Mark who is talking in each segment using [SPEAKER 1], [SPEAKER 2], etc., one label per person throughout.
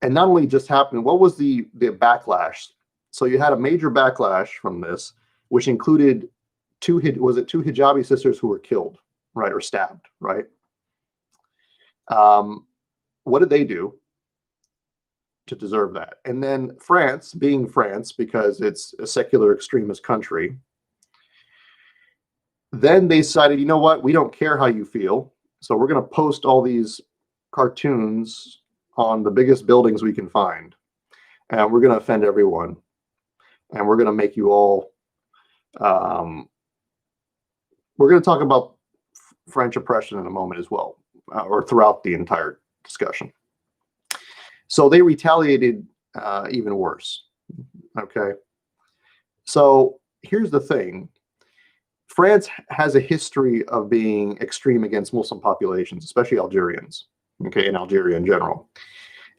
[SPEAKER 1] And not only just happened, what was the backlash? So you had a major backlash from this, which included two hijabi sisters who were killed, right, or stabbed, right? What did they do to deserve that? And then France, being France, because it's a secular extremist country, then they decided, you know what, we don't care how you feel, so we're going to post all these cartoons on the biggest buildings we can find, and we're going to offend everyone, and we're going to make you all we're going to talk about French oppression in a moment as well, or throughout the entire discussion. So they retaliated even worse. Okay. So here's the thing. France has a history of being extreme against Muslim populations, especially Algerians, okay, and Algeria in general.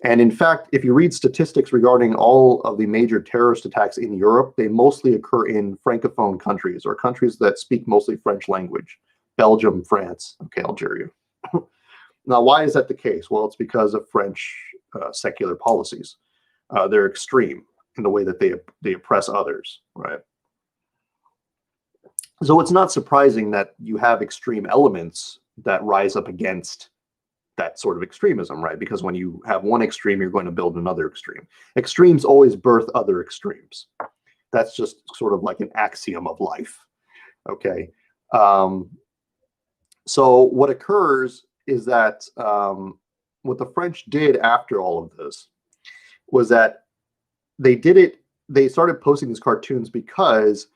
[SPEAKER 1] And in fact, if you read statistics regarding all of the major terrorist attacks in Europe, they mostly occur in Francophone countries, or countries that speak mostly French language. Belgium, France, okay, Algeria. Now, why is that the case? Well, it's because of French secular policies. They're extreme in the way that they oppress others, right? So it's not surprising that you have extreme elements that rise up against that sort of extremism, right? Because when you have one extreme, you're going to build another extreme. Extremes always birth other extremes. That's just sort of like an axiom of life, okay? So what occurs is that what the French did after all of this was that they started posting these cartoons because,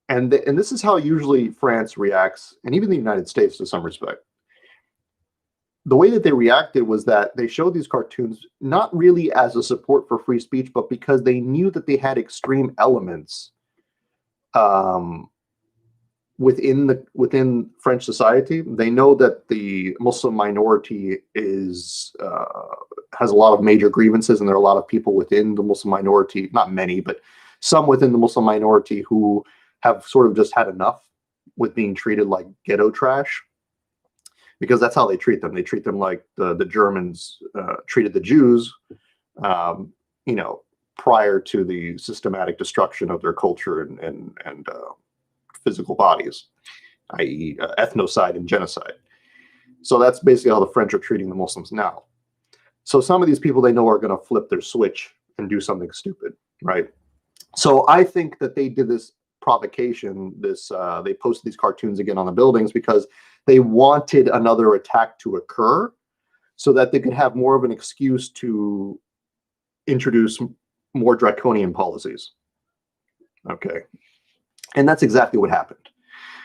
[SPEAKER 1] and this is how usually France reacts, and even the United States to some respect. The way that they reacted was that they showed these cartoons not really as a support for free speech, but because they knew that they had extreme elements within French society. They know that the Muslim minority has a lot of major grievances, and there are a lot of people within the Muslim minority, not many, but some within the Muslim minority who have sort of just had enough with being treated like ghetto trash. Because that's how they treat them. They treat them like the Germans treated the Jews, prior to the systematic destruction of their culture and physical bodies, i.e. Ethnocide and genocide. So that's basically how the French are treating the Muslims now. So some of these people they know are going to flip their switch and do something stupid, right? So I think that they did this provocation, they posted these cartoons again on the buildings because they wanted another attack to occur so that they could have more of an excuse to introduce more draconian policies. Okay. And that's exactly what happened.